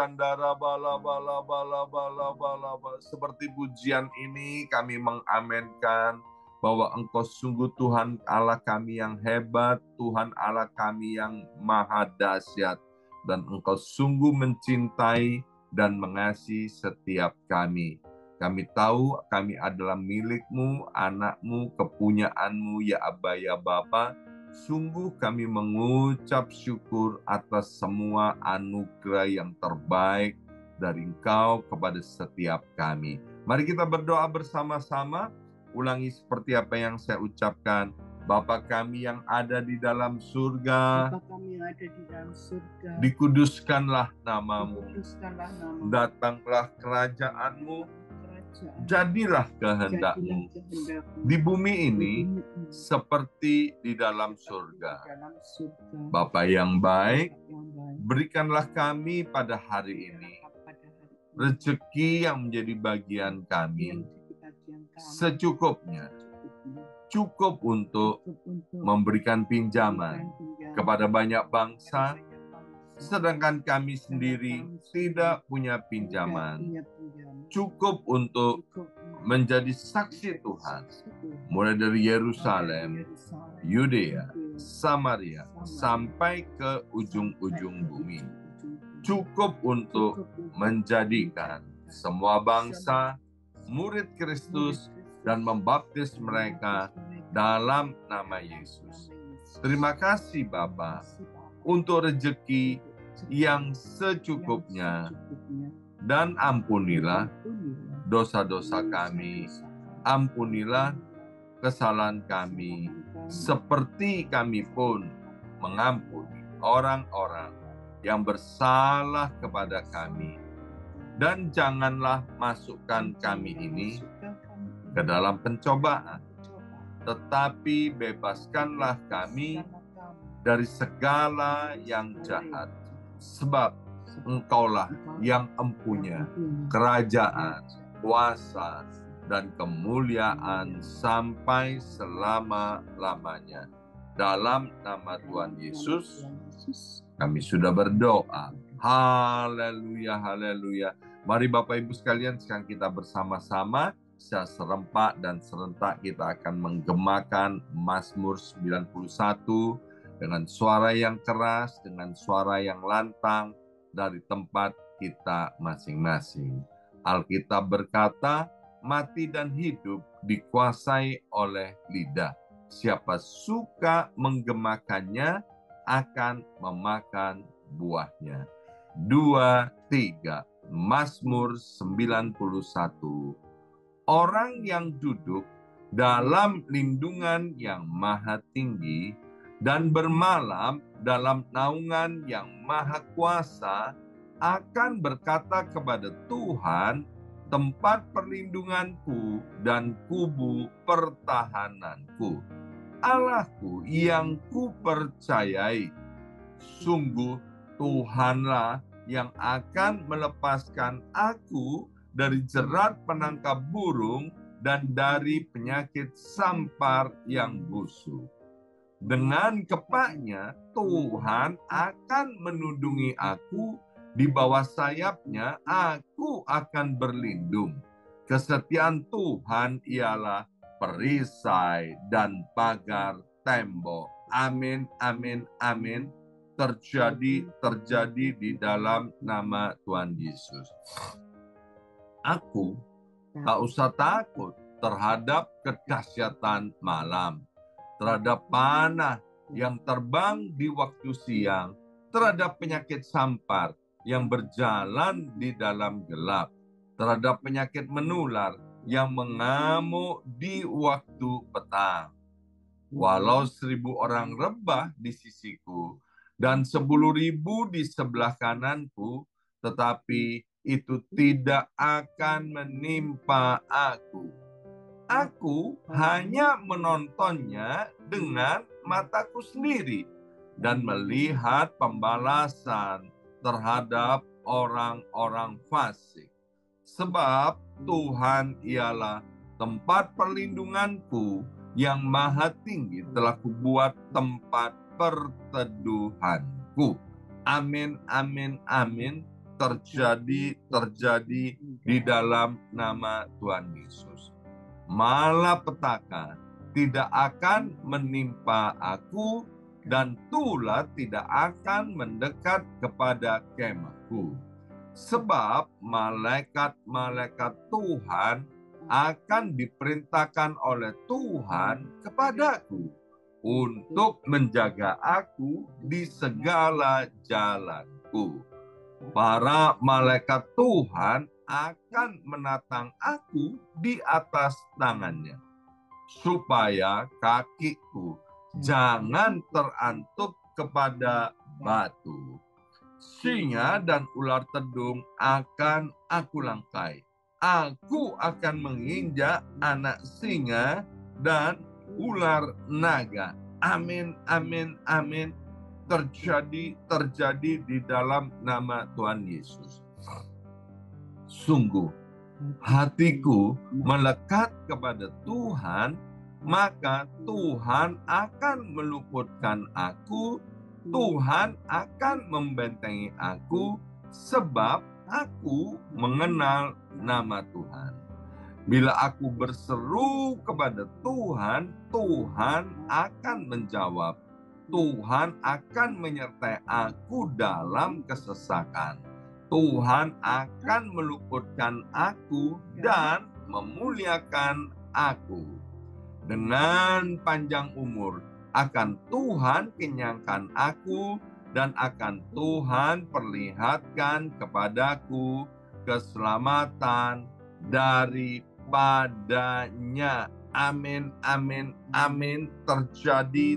candara bala bala bala bala bala bala. Seperti pujian ini kami mengamenkan bahwa Engkau sungguh Tuhan Allah kami yang hebat, Tuhan Allah kami yang maha dahsyat, dan Engkau sungguh mencintai dan mengasihi setiap kami. Kami tahu kami adalah milik-Mu, anak-Mu, kepunyaan-Mu, ya Aba, ya Bapa. Sungguh kami mengucap syukur atas semua anugerah yang terbaik dari Engkau kepada setiap kami. Mari kita berdoa bersama-sama. Ulangi seperti apa yang saya ucapkan. Bapa kami yang ada di dalam surga, Bapa kami yang ada di dalam surga, dikuduskanlah nama-Mu. dikuduskanlah nama-Mu. Datanglah kerajaan-Mu, jadilah kehendak-Mu di bumi ini seperti di dalam surga. Bapa yang baik, berikanlah kami pada hari ini rezeki yang menjadi bagian kami secukupnya, cukup untuk memberikan pinjaman kepada banyak bangsa, sedangkan kami sendiri tidak punya pinjaman. Cukup untuk menjadi saksi Tuhan, mulai dari Yerusalem, Yudea, Samaria, sampai ke ujung-ujung bumi. Cukup untuk menjadikan semua bangsa murid Kristus dan membaptis mereka dalam nama Yesus. Terima kasih Bapa untuk rezeki yang secukupnya, dan ampunilah dosa-dosa kami, ampunilah kesalahan kami, seperti kami pun mengampuni orang-orang yang bersalah kepada kami. Dan janganlah masukkan kami ini ke dalam pencobaan, tetapi bebaskanlah kami dari segala yang jahat. Sebab Engkaulah yang empunya kerajaan, kuasa, dan kemuliaan sampai selama-lamanya. Dalam nama Tuhan Yesus, kami sudah berdoa. Haleluya, haleluya. Mari Bapak Ibu sekalian, sekarang kita bersama-sama secara serempak dan serentak kita akan menggemakan Mazmur 91 dengan suara yang keras, dengan suara yang lantang dari tempat kita masing-masing. Alkitab berkata, mati dan hidup dikuasai oleh lidah. Siapa suka menggemakannya akan memakan buahnya. 2, 3, Mazmur 91. Orang yang duduk dalam lindungan yang maha tinggi dan bermalam dalam naungan yang maha kuasa akan berkata kepada Tuhan, tempat perlindunganku dan kubu pertahananku, Allahku yang kupercayai. Sungguh Tuhanlah yang akan melepaskan aku dari jerat penangkap burung dan dari penyakit sampar yang busuk. Dengan kepaknya Tuhan akan menundungi aku, di bawah sayapnya aku akan berlindung. Kesetiaan Tuhan ialah perisai dan pagar tembok. Amin, amin, amin. Terjadi di dalam nama Tuhan Yesus. Aku tak usah takut terhadap kedahsyatan malam, terhadap panah yang terbang di waktu siang, terhadap penyakit sampar yang berjalan di dalam gelap, terhadap penyakit menular yang mengamuk di waktu petang. Walau 1.000 orang rebah di sisiku dan 10.000 di sebelah kananku, tetapi itu tidak akan menimpa aku. Aku hanya menontonnya dengan mataku sendiri dan melihat pembalasan terhadap orang-orang fasik. Sebab Tuhan ialah tempat perlindunganku, yang maha tinggi telah kubuat tempat perteduhanku. Amin, amin, amin. terjadi di dalam nama Tuhan Yesus. Malapetaka tidak akan menimpa aku, dan tulah tidak akan mendekat kepada kemahku. Sebab malaikat-malaikat Tuhan akan diperintahkan oleh Tuhan kepadaku untuk menjaga aku di segala jalanku. Para malaikat Tuhan akan menatang aku di atas tangannya, supaya kakiku jangan terantuk kepada batu. Singa dan ular tedung akan aku langkai. Aku akan menginjak anak singa dan ular naga. Amin, amin, amin. Terjadi di dalam nama Tuhan Yesus. Sungguh, hatiku melekat kepada Tuhan, maka Tuhan akan meluputkan aku, Tuhan akan membentengi aku, sebab aku mengenal nama Tuhan. Bila aku berseru kepada Tuhan, Tuhan akan menjawab. Tuhan akan menyertai aku dalam kesesakan. Tuhan akan meluputkan aku dan memuliakan aku. Dengan panjang umur akan Tuhan kenyangkan aku, dan akan Tuhan perlihatkan kepadaku keselamatan daripadanya. Amin, amin, amin. Terjadi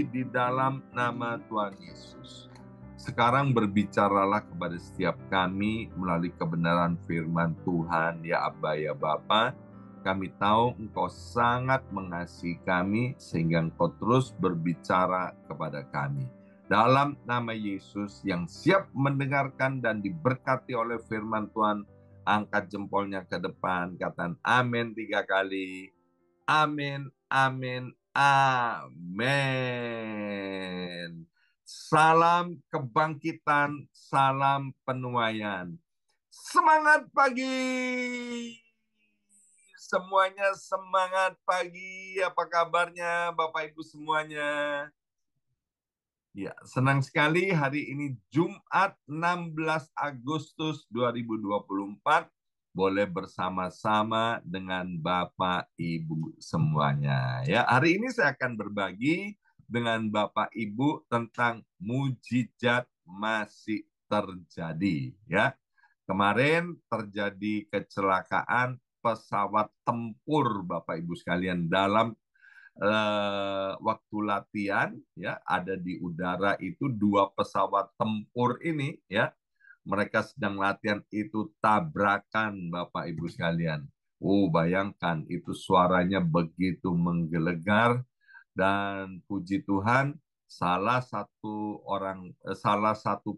di dalam nama Tuhan Yesus. Sekarang berbicaralah kepada setiap kami melalui kebenaran firman Tuhan. Ya Abba, ya Bapa, kami tahu Engkau sangat mengasihi kami, sehingga Engkau terus berbicara kepada kami. Dalam nama Yesus yang siap mendengarkan dan diberkati oleh firman Tuhan, angkat jempolnya ke depan, katakan amin 3 kali. Amin, amin, amin. Salam kebangkitan, salam penuaian. Semangat pagi. Semuanya semangat pagi. Apa kabarnya Bapak Ibu semuanya? Ya, senang sekali hari ini Jumat 16 Agustus 2024. Boleh bersama-sama dengan Bapak Ibu semuanya. Ya, hari ini saya akan berbagi dengan Bapak Ibu tentang mujizat masih terjadi. Ya, kemarin terjadi kecelakaan pesawat tempur Bapak Ibu sekalian dalam waktu latihan. Ya, ada di udara itu 2 pesawat tempur ini, ya. Mereka sedang latihan, itu tabrakan Bapak Ibu sekalian. Bayangkan itu suaranya begitu menggelegar, dan puji Tuhan salah satu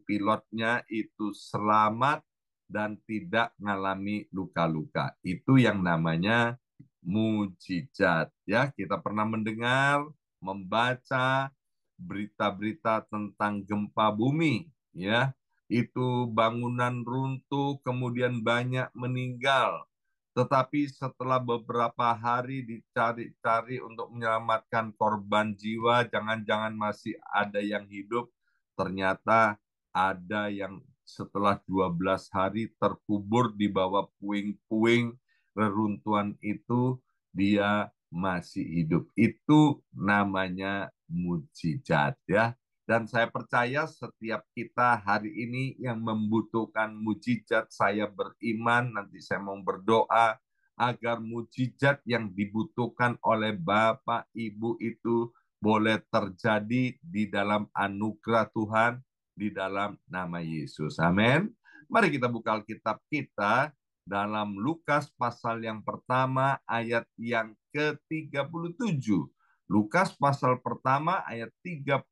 pilotnya itu selamat dan tidak mengalami luka-luka. Itu yang namanya mujizat, ya. Kita pernah mendengar, membaca berita-berita tentang gempa bumi, ya. Itu bangunan runtuh, kemudian banyak meninggal. Tetapi setelah beberapa hari dicari-cari untuk menyelamatkan korban jiwa, jangan-jangan masih ada yang hidup, ternyata ada yang setelah 12 hari terkubur di bawah puing-puing reruntuhan itu, dia masih hidup. Itu namanya mujizat, ya. Dan saya percaya setiap kita hari ini yang membutuhkan mujizat, saya beriman, nanti saya mau berdoa agar mujizat yang dibutuhkan oleh Bapak Ibu itu boleh terjadi di dalam anugerah Tuhan, di dalam nama Yesus. Amin. Mari kita buka Alkitab kita dalam Lukas pasal yang pertama ayat yang ke-37. Lukas pasal pertama ayat 37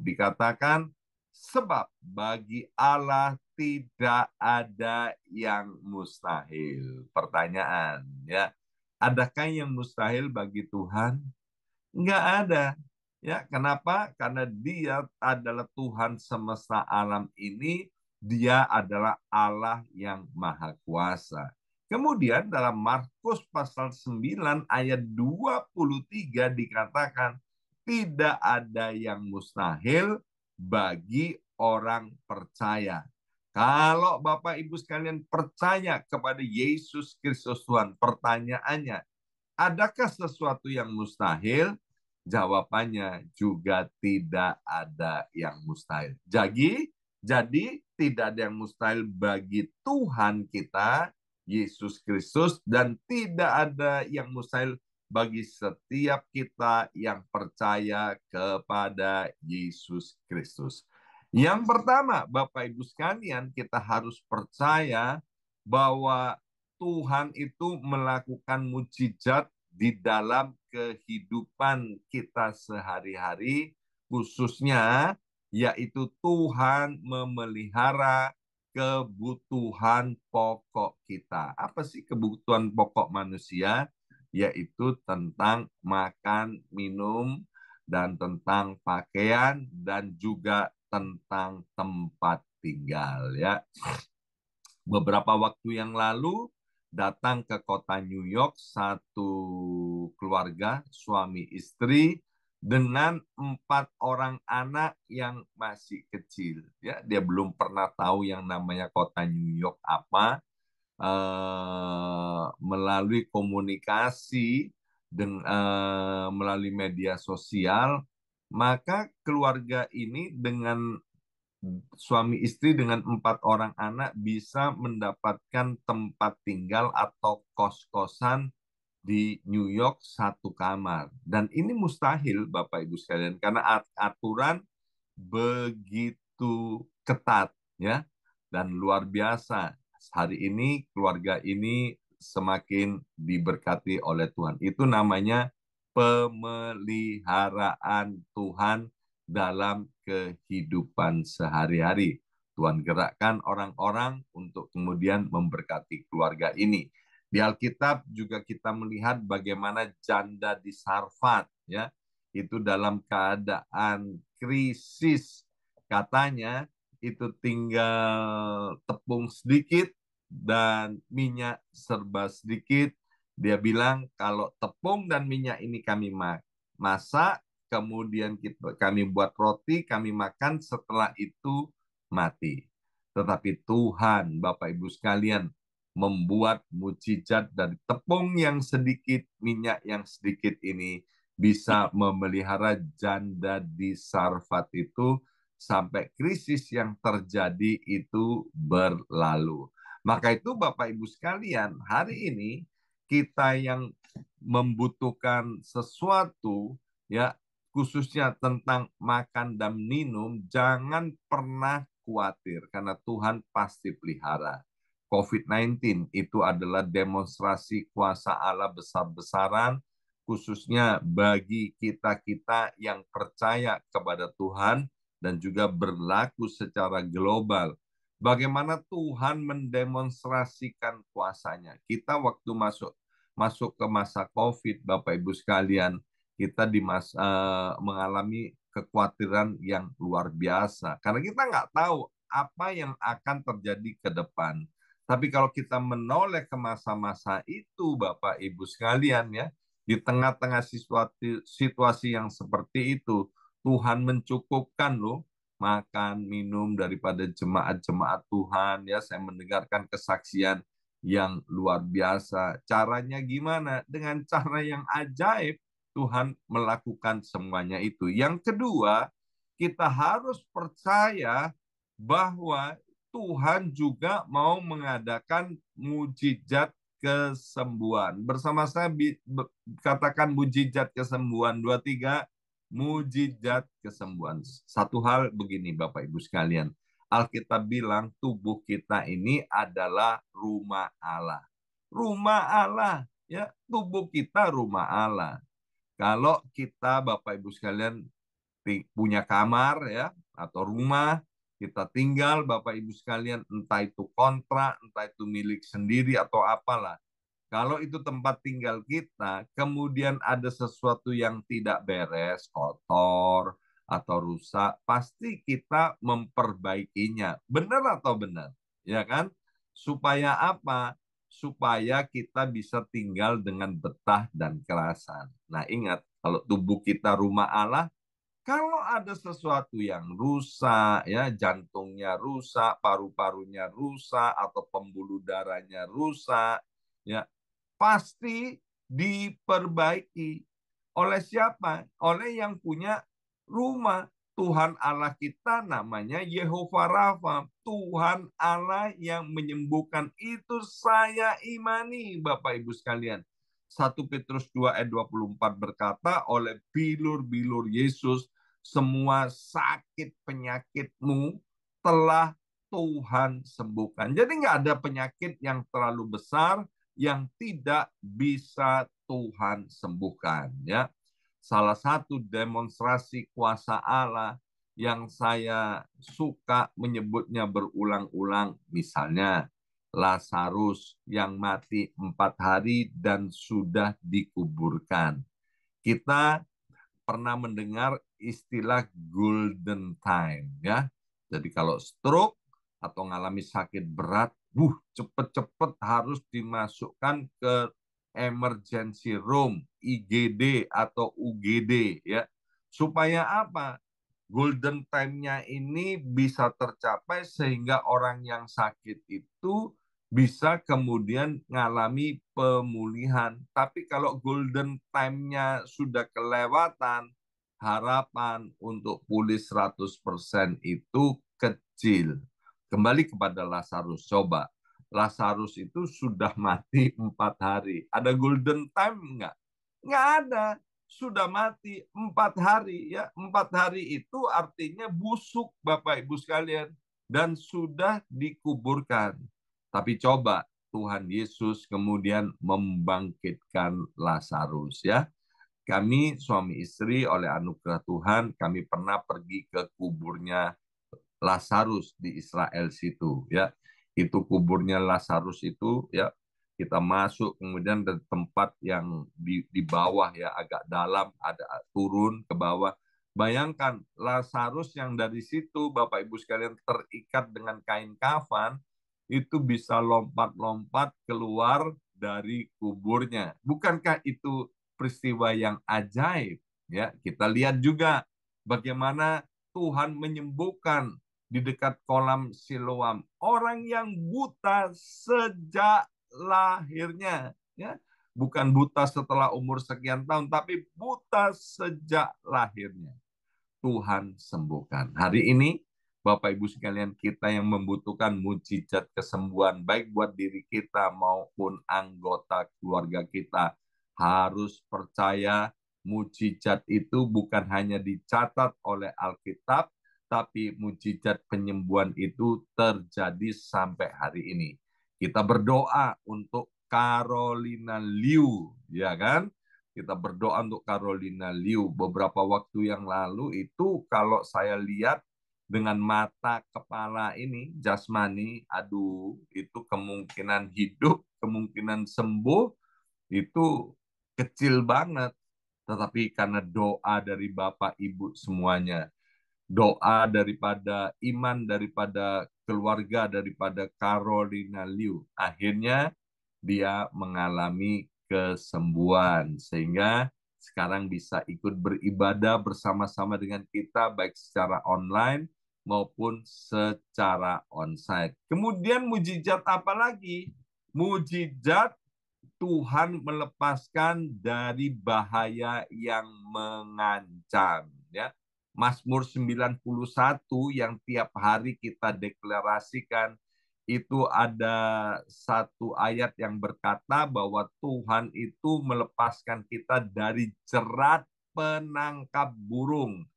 dikatakan, sebab bagi Allah tidak ada yang mustahil. Pertanyaan, ya, adakah yang mustahil bagi Tuhan? Enggak ada. Ya, kenapa? Karena Dia adalah Tuhan semesta alam ini, Dia adalah Allah yang Maha Kuasa. Kemudian dalam Markus pasal 9 ayat 23 dikatakan, tidak ada yang mustahil bagi orang percaya. Kalau Bapak Ibu sekalian percaya kepada Yesus Kristus Tuhan, pertanyaannya, adakah sesuatu yang mustahil? Jawabannya juga tidak ada yang mustahil. Jadi tidak ada yang mustahil bagi Tuhan kita, Yesus Kristus, dan tidak ada yang mustahil bagi setiap kita yang percaya kepada Yesus Kristus. Yang pertama, Bapak Ibu sekalian, kita harus percaya bahwa Tuhan itu melakukan mujizat di dalam kehidupan kita sehari-hari, khususnya yaitu Tuhan memelihara kebutuhan pokok kita. Apa sih kebutuhan pokok manusia? Yaitu tentang makan, minum, dan tentang pakaian, dan juga tentang tempat tinggal. Ya, beberapa waktu yang lalu datang ke kota New York satu keluarga suami istri dengan 4 orang anak yang masih kecil. Ya, dia belum pernah tahu yang namanya kota New York apa. Melalui komunikasi melalui media sosial, maka keluarga ini dengan suami istri dengan 4 orang anak bisa mendapatkan tempat tinggal atau kos-kosan di New York satu kamar. Dan ini mustahil Bapak Ibu sekalian karena aturan begitu ketat ya dan luar biasa. Hari ini keluarga ini semakin diberkati oleh Tuhan. Itu namanya pemeliharaan Tuhan dalam kehidupan sehari-hari. Tuhan gerakkan orang-orang untuk kemudian memberkati keluarga ini. Di Alkitab juga kita melihat bagaimana janda di Sarfat, ya, itu dalam keadaan krisis, katanya itu tinggal tepung sedikit dan minyak serba sedikit. Dia bilang kalau tepung dan minyak ini kami masak, kemudian kami buat roti, kami makan, setelah itu mati. Tetapi Tuhan, Bapak Ibu sekalian, membuat mujizat dari tepung yang sedikit, minyak yang sedikit ini bisa memelihara janda di Sarfat itu sampai krisis yang terjadi itu berlalu. Maka itu Bapak Ibu sekalian, hari ini kita yang membutuhkan sesuatu, ya, khususnya tentang makan dan minum, jangan pernah khawatir karena Tuhan pasti pelihara. COVID-19 itu adalah demonstrasi kuasa Allah besar-besaran, khususnya bagi kita-kita yang percaya kepada Tuhan dan juga berlaku secara global. Bagaimana Tuhan mendemonstrasikan kuasanya. Kita waktu masuk ke masa COVID, Bapak Ibu sekalian, kita mengalami kekhawatiran yang luar biasa. Karena kita nggak tahu apa yang akan terjadi ke depan. Tapi kalau kita menoleh ke masa-masa itu, Bapak Ibu sekalian, ya, di tengah-tengah situasi yang seperti itu, Tuhan mencukupkan loh makan, minum daripada jemaat-jemaat Tuhan. Ya, saya mendengarkan kesaksian yang luar biasa. Caranya gimana? Dengan cara yang ajaib, Tuhan melakukan semuanya itu. Yang kedua, kita harus percaya bahwa Tuhan juga mau mengadakan mujizat kesembuhan. Bersama saya katakan mujizat kesembuhan. 2, 3, mujizat kesembuhan. Satu hal begini Bapak Ibu sekalian. Alkitab bilang tubuh kita ini adalah rumah Allah. Rumah Allah, ya, tubuh kita rumah Allah. Kalau kita Bapak Ibu sekalian punya kamar, ya, atau rumah, kita tinggal Bapak Ibu sekalian, entah itu kontrak, entah itu milik sendiri atau apalah. Kalau itu tempat tinggal kita, kemudian ada sesuatu yang tidak beres, kotor, atau rusak, pasti kita memperbaikinya. Benar atau benar? Ya kan? Supaya apa? Supaya kita bisa tinggal dengan betah dan kerasan. Nah, ingat, kalau tubuh kita rumah Allah, kalau ada sesuatu yang rusak, ya jantungnya rusak, paru-parunya rusak, atau pembuluh darahnya rusak, ya pasti diperbaiki. Oleh siapa? Oleh yang punya rumah. Tuhan Allah kita namanya Yehova Rafa. Tuhan Allah yang menyembuhkan. Itu saya imani, Bapak Ibu sekalian. 1 Petrus 2 ayat 24 berkata, oleh bilur-bilur Yesus, semua sakit penyakitmu telah Tuhan sembuhkan. Jadi nggak ada penyakit yang terlalu besar yang tidak bisa Tuhan sembuhkan. Ya, salah satu demonstrasi kuasa Allah yang saya suka menyebutnya berulang-ulang, misalnya Lazarus yang mati 4 hari dan sudah dikuburkan. Kita pernah mendengar istilah golden time, ya. Jadi kalau stroke atau mengalami sakit berat, cepet-cepet harus dimasukkan ke emergency room, IGD atau UGD, ya. Supaya apa? Golden time-nya ini bisa tercapai sehingga orang yang sakit itu bisa kemudian mengalami pemulihan. Tapi kalau golden time-nya sudah kelewatan, harapan untuk pulih 100% itu kecil. Kembali kepada Lazarus, coba. Lazarus itu sudah mati 4 hari. Ada golden time enggak? Enggak ada. Sudah mati 4 hari, ya. 4 hari itu artinya busuk, Bapak Ibu sekalian, dan sudah dikuburkan. Tapi coba Tuhan Yesus kemudian membangkitkan Lazarus, ya. Kami suami istri oleh anugerah Tuhan, kami pernah pergi ke kuburnya Lazarus di Israel situ, ya. Itu kuburnya Lazarus itu, ya. Kita masuk kemudian dari tempat yang di bawah, ya, agak dalam, ada turun ke bawah. Bayangkan Lazarus yang dari situ Bapak Ibu sekalian terikat dengan kain kafan itu bisa lompat-lompat keluar dari kuburnya. Bukankah itu peristiwa yang ajaib? Ya, kita lihat juga bagaimana Tuhan menyembuhkan di dekat kolam Siloam orang yang buta sejak lahirnya, ya. Bukan buta setelah umur sekian tahun, tapi buta sejak lahirnya. Tuhan sembuhkan. Hari ini, Bapak Ibu sekalian, kita yang membutuhkan mujizat kesembuhan, baik buat diri kita maupun anggota keluarga kita, harus percaya mujizat itu bukan hanya dicatat oleh Alkitab, tapi mujizat penyembuhan itu terjadi sampai hari ini. Kita berdoa untuk Carolina Liu, ya kan? Kita berdoa untuk Carolina Liu. Beberapa waktu yang lalu itu kalau saya lihat dengan mata kepala ini, jasmani, aduh, itu kemungkinan hidup, kemungkinan sembuh, itu kecil banget. Tetapi karena doa dari Bapak Ibu semuanya, doa daripada iman, daripada keluarga, daripada Carolina Liu, akhirnya dia mengalami kesembuhan sehingga sekarang bisa ikut beribadah bersama-sama dengan kita baik secara online maupun secara onsite. Kemudian mujizat apa lagi? Mujizat Tuhan melepaskan dari bahaya yang mengancam, ya. Mazmur 91 yang tiap hari kita deklarasikan, itu ada satu ayat yang berkata bahwa Tuhan itu melepaskan kita dari jerat penangkap burung.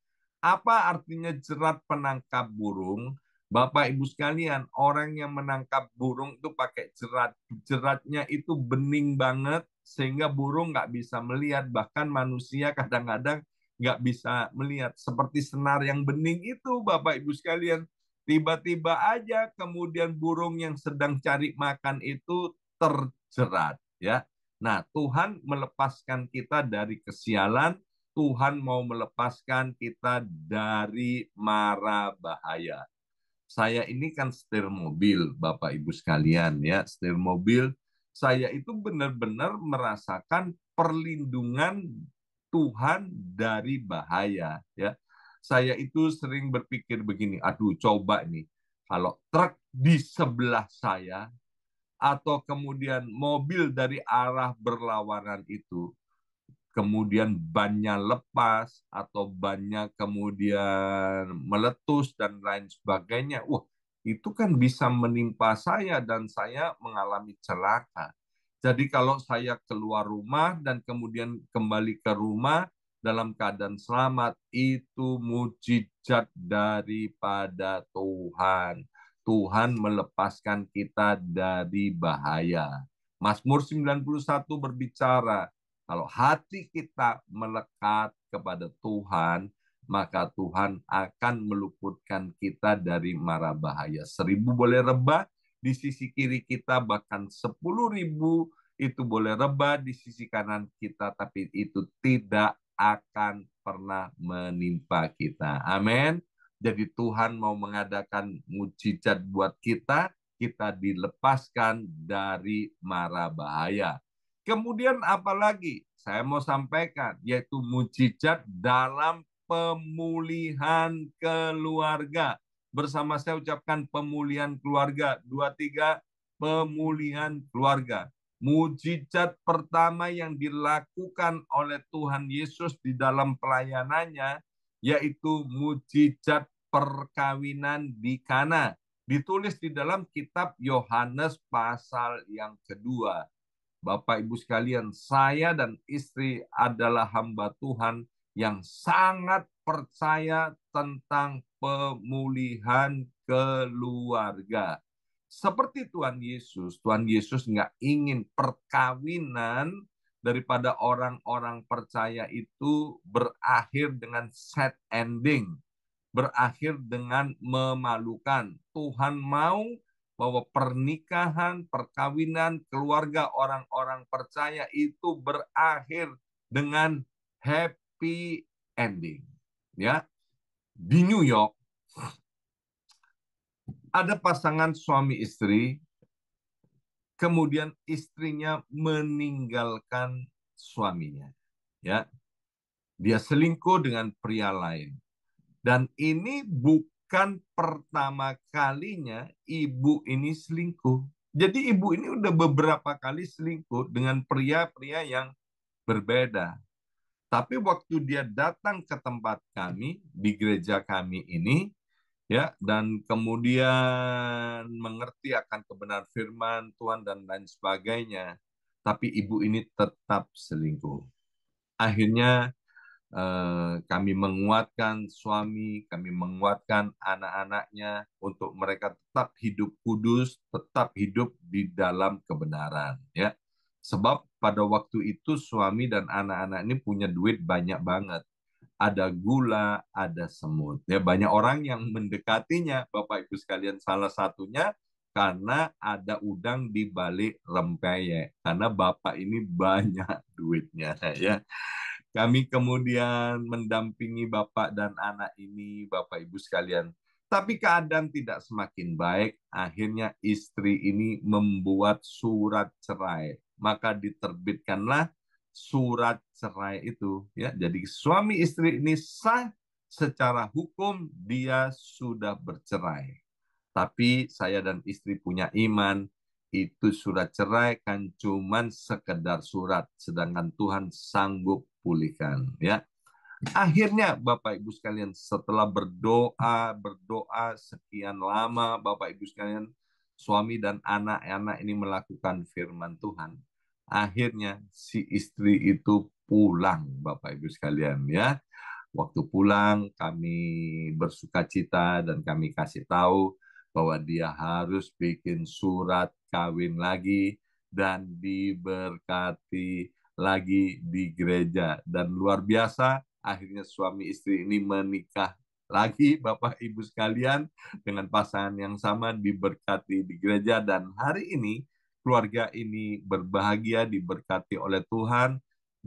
Apa artinya jerat penangkap burung? Bapak Ibu sekalian, orang yang menangkap burung itu pakai jerat. Jeratnya itu bening banget sehingga burung nggak bisa melihat. Bahkan manusia kadang-kadang nggak bisa melihat. Seperti senar yang bening itu, Bapak Ibu sekalian. Tiba-tiba aja kemudian burung yang sedang cari makan itu terjerat, ya. Nah, Tuhan melepaskan kita dari kesialan, Tuhan mau melepaskan kita dari mara bahaya. Saya ini kan setir mobil, Bapak Ibu sekalian ya, setir mobil. Saya itu benar-benar merasakan perlindungan Tuhan dari bahaya ya. Saya itu sering berpikir begini, aduh coba nih, kalau truk di sebelah saya atau kemudian mobil dari arah berlawanan itu, kemudian bannya lepas atau bannya kemudian meletus dan lain sebagainya. Wah, itu kan bisa menimpa saya dan saya mengalami celaka. Jadi kalau saya keluar rumah dan kemudian kembali ke rumah dalam keadaan selamat, itu mujizat daripada Tuhan. Tuhan melepaskan kita dari bahaya. Mazmur 91 berbicara, kalau hati kita melekat kepada Tuhan, maka Tuhan akan meluputkan kita dari mara bahaya. 1.000 boleh rebah di sisi kiri kita, bahkan 10.000 itu boleh rebah di sisi kanan kita, tapi itu tidak akan pernah menimpa kita. Amin. Jadi Tuhan mau mengadakan mujizat buat kita dilepaskan dari mara bahaya. Kemudian apalagi saya mau sampaikan, yaitu mujizat dalam pemulihan keluarga. Bersama saya ucapkan pemulihan keluarga. 2, 3, pemulihan keluarga. Mujizat pertama yang dilakukan oleh Tuhan Yesus di dalam pelayanannya, yaitu mujizat perkawinan di Kana. Ditulis di dalam kitab Yohanes pasal yang kedua. Bapak Ibu sekalian, saya dan istri adalah hamba Tuhan yang sangat percaya tentang pemulihan keluarga. Seperti Tuhan Yesus nggak ingin perkawinan daripada orang-orang percaya itu berakhir dengan sad ending, berakhir dengan memalukan. Tuhan mau bahwa pernikahan, perkawinan, keluarga orang-orang percaya itu berakhir dengan happy ending. Ya, di New York ada pasangan suami istri, kemudian istrinya meninggalkan suaminya. Ya, dia selingkuh dengan pria lain. Dan ini bukan pertama kalinya ibu ini selingkuh. Jadi ibu ini udah beberapa kali selingkuh dengan pria-pria yang berbeda. Tapi waktu dia datang ke tempat kami, di gereja kami ini, ya, dan kemudian mengerti akan kebenaran firman Tuhan dan lain sebagainya, tapi ibu ini tetap selingkuh. Akhirnya kami menguatkan suami, kami menguatkan anak-anaknya untuk mereka tetap hidup kudus, tetap hidup di dalam kebenaran. Ya, sebab pada waktu itu suami dan anak-anak ini punya duit banyak banget. Ada gula, ada semut. Ya, banyak orang yang mendekatinya, Bapak Ibu sekalian. Salah satunya karena ada udang di balik rempeyek. Karena Bapak ini banyak duitnya, ya. Kami kemudian mendampingi Bapak dan anak ini, Bapak Ibu sekalian. Tapi keadaan tidak semakin baik, akhirnya istri ini membuat surat cerai. Maka diterbitkanlah surat cerai itu. Ya, jadi suami istri ini sah secara hukum, dia sudah bercerai. Tapi saya dan istri punya iman, itu surat cerai kan cuman sekedar surat, sedangkan Tuhan sanggup pulihkan. Ya, akhirnya Bapak Ibu sekalian, setelah berdoa sekian lama, Bapak Ibu sekalian, suami dan anak-anak ini melakukan firman Tuhan. Akhirnya si istri itu pulang, Bapak Ibu sekalian, ya. Waktu pulang kami bersukacita dan kami kasih tahu bahwa dia harus bikin surat kawin lagi dan diberkati lagi di gereja. Dan luar biasa, akhirnya suami istri ini menikah lagi, Bapak Ibu sekalian, dengan pasangan yang sama, diberkati di gereja. Dan hari ini keluarga ini berbahagia, diberkati oleh Tuhan,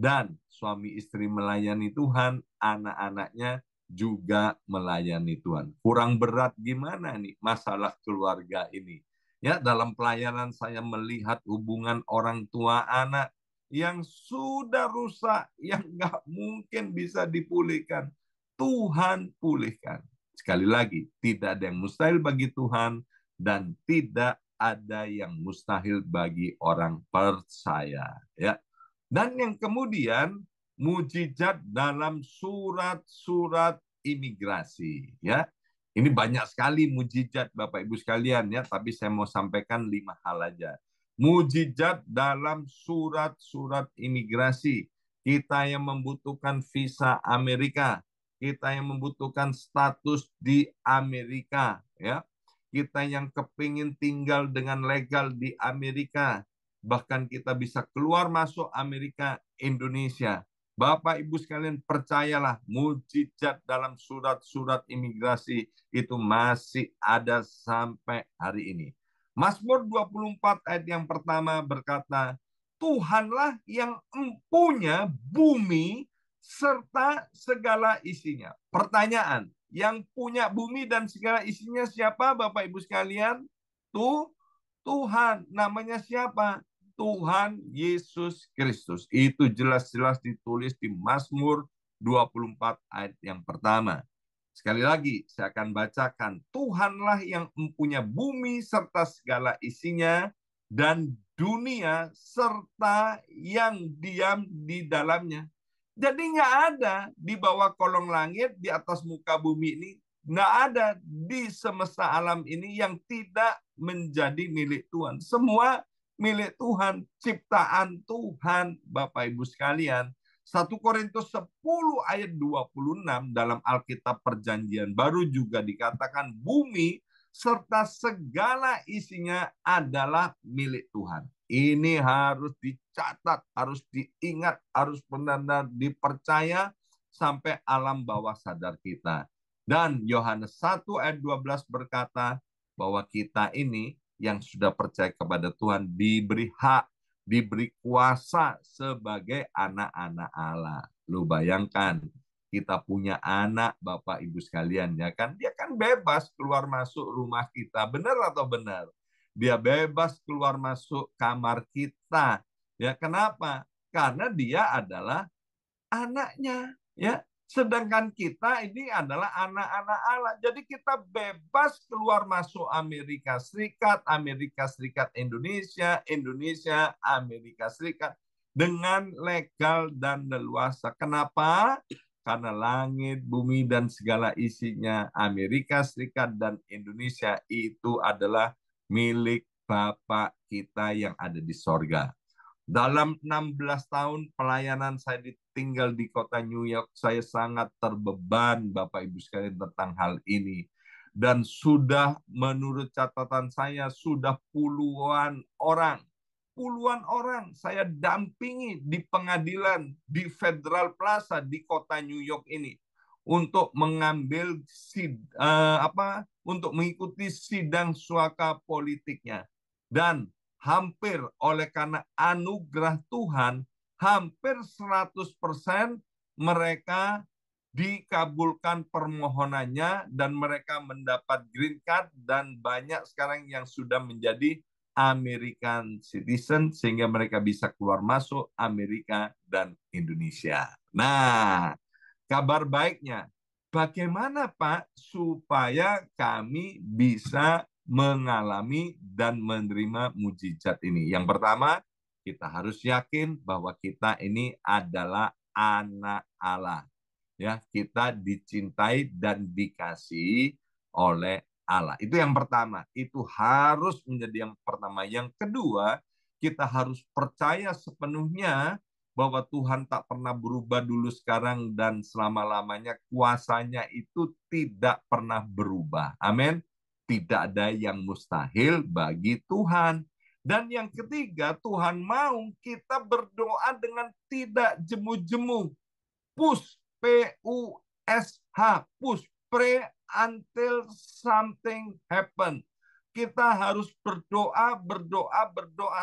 Dan suami istri melayani Tuhan, anak-anaknya juga melayani Tuhan. Kurang berat gimana nih masalah keluarga ini? Ya, dalam pelayanan saya melihat hubungan orang tua anak yang sudah rusak, yang nggak mungkin bisa dipulihkan. Tuhan pulihkan. Sekali lagi, tidak ada yang mustahil bagi Tuhan dan tidak ada yang mustahil bagi orang percaya. Ya. Dan yang kemudian mujizat dalam surat-surat imigrasi. Ya, ini banyak sekali mujizat Bapak Ibu sekalian ya, tapi saya mau sampaikan 5 hal aja. Mujizat dalam surat-surat imigrasi. Kita yang membutuhkan visa Amerika, kita yang membutuhkan status di Amerika, ya. Kita yang kepingin tinggal dengan legal di Amerika, bahkan kita bisa keluar masuk Amerika, Indonesia. Bapak Ibu sekalian percayalah, mujizat dalam surat-surat imigrasi itu masih ada sampai hari ini. Mazmur 24 ayat yang pertama berkata, Tuhanlah yang empunya bumi serta segala isinya. Pertanyaan, yang punya bumi dan segala isinya siapa Bapak Ibu sekalian? Tuhan. Namanya siapa? Tuhan Yesus Kristus. Itu jelas-jelas ditulis di Mazmur 24 ayat yang pertama. Sekali lagi, saya akan bacakan. Tuhanlah yang mempunyai bumi serta segala isinya, dan dunia serta yang diam di dalamnya. Jadi nggak ada di bawah kolong langit, di atas muka bumi ini, nggak ada di semesta alam ini yang tidak menjadi milik Tuhan. Semua milik Tuhan, ciptaan Tuhan, Bapak Ibu sekalian. 1 Korintus 10 ayat 26 dalam Alkitab Perjanjian Baru juga dikatakan bumi serta segala isinya adalah milik Tuhan. Ini harus dicatat, harus diingat, harus benar-benar dipercaya sampai alam bawah sadar kita. Dan Yohanes 1 ayat 12 berkata bahwa kita ini yang sudah percaya kepada Tuhan diberi hak, diberi kuasa sebagai anak-anak Allah. Lu bayangkan, kita punya anak Bapak Ibu sekalian, ya kan? Dia kan bebas keluar masuk rumah kita, benar atau benar? Dia bebas keluar masuk kamar kita. Ya, kenapa? Karena dia adalah anaknya, ya. Sedangkan kita ini adalah anak-anak Allah. Jadi kita bebas keluar masuk Amerika Serikat, Amerika Serikat Indonesia, Indonesia Amerika Serikat dengan legal dan leluasa. Kenapa? Karena langit, bumi, dan segala isinya Amerika Serikat dan Indonesia itu adalah milik Bapa kita yang ada di sorga. Dalam 16 tahun pelayanan saya tinggal di kota New York, saya sangat terbeban Bapak Ibu sekalian tentang hal ini. Dan sudah menurut catatan saya, sudah puluhan orang saya dampingi di pengadilan di Federal Plaza di kota New York ini untuk mengambil untuk mengikuti sidang suaka politiknya. Dan hampir oleh karena anugerah Tuhan, hampir 100% mereka dikabulkan permohonannya dan mereka mendapat green card dan banyak sekarang yang sudah menjadi American citizen sehingga mereka bisa keluar masuk Amerika dan Indonesia. Nah, kabar baiknya, bagaimana Pak supaya kami bisa mengalami dan menerima mujizat ini? Yang pertama, kita harus yakin bahwa kita ini adalah anak Allah. Ya, kita dicintai dan dikasihi oleh Allah. Itu yang pertama. Itu harus menjadi yang pertama. Yang kedua, kita harus percaya sepenuhnya bahwa Tuhan tak pernah berubah dulu, sekarang, dan selama-lamanya. Kuasanya itu tidak pernah berubah. Amin. Tidak ada yang mustahil bagi Tuhan. Dan yang ketiga, Tuhan mau kita berdoa dengan tidak jemu-jemu. Push, P-U-S-H, push, pray until something happen. Kita harus berdoa.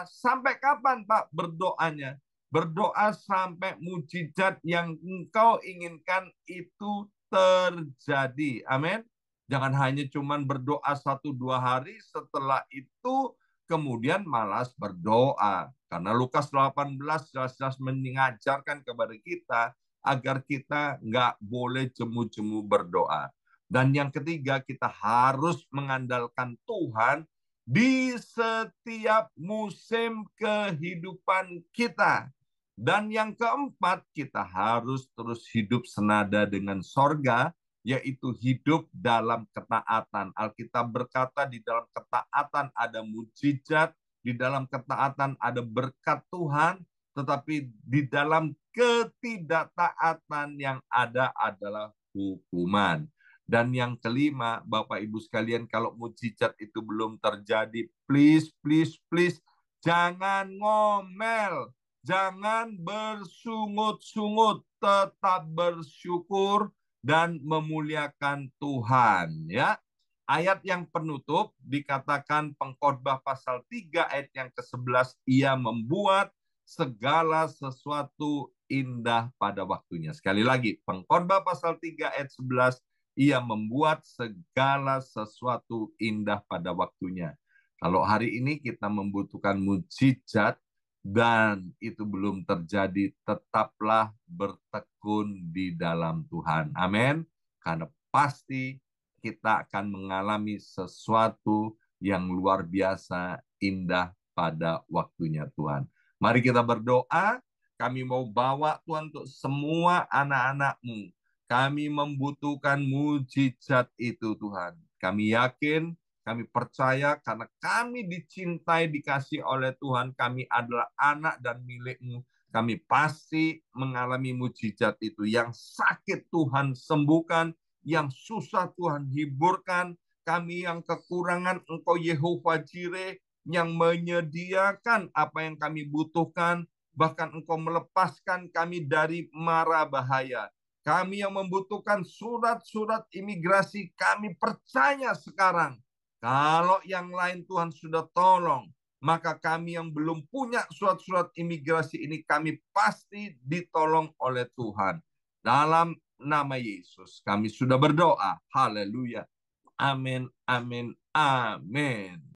Sampai kapan Pak berdoanya? Berdoa sampai mujizat yang engkau inginkan itu terjadi. Amin. Jangan hanya cuman berdoa 1-2 hari, setelah itu kemudian malas berdoa. Karena Lukas 18 jelas-jelas mengajarkan kepada kita agar kita nggak boleh jemu-jemu berdoa. Dan yang ketiga, kita harus mengandalkan Tuhan di setiap musim kehidupan kita. Dan yang keempat, kita harus terus hidup senada dengan sorga, yaitu hidup dalam ketaatan. Alkitab berkata di dalam ketaatan ada mujizat, di dalam ketaatan ada berkat Tuhan, tetapi di dalam ketidaktaatan yang ada adalah hukuman. Dan yang kelima, Bapak Ibu sekalian, kalau mujizat itu belum terjadi, please, please, please, jangan ngomel. Jangan bersungut-sungut, tetap bersyukur dan memuliakan Tuhan. Ya, ayat yang penutup dikatakan Pengkhotbah pasal 3 ayat yang ke-11, ia membuat segala sesuatu indah pada waktunya. Sekali lagi, Pengkhotbah pasal 3 ayat 11, ia membuat segala sesuatu indah pada waktunya. Kalau hari ini kita membutuhkan mujizat, dan itu belum terjadi, tetaplah bertekun di dalam Tuhan. Amin. Karena pasti kita akan mengalami sesuatu yang luar biasa indah pada waktunya Tuhan. Mari kita berdoa. Kami mau bawa Tuhan untuk semua anak-anak-Mu. Kami membutuhkan mujizat itu Tuhan. Kami yakin, kami percaya karena kami dicintai, dikasih oleh Tuhan. Kami adalah anak dan milik-Mu. Kami pasti mengalami mujizat itu. Yang sakit Tuhan sembuhkan. Yang susah Tuhan hiburkan. Kami yang kekurangan, Engkau Yehova Jireh yang menyediakan apa yang kami butuhkan. Bahkan Engkau melepaskan kami dari mara bahaya. Kami yang membutuhkan surat-surat imigrasi, kami percaya sekarang kalau yang lain Tuhan sudah tolong, maka kami yang belum punya surat-surat imigrasi ini, kami pasti ditolong oleh Tuhan. Dalam nama Yesus, kami sudah berdoa. Haleluya. Amin, amin, amin.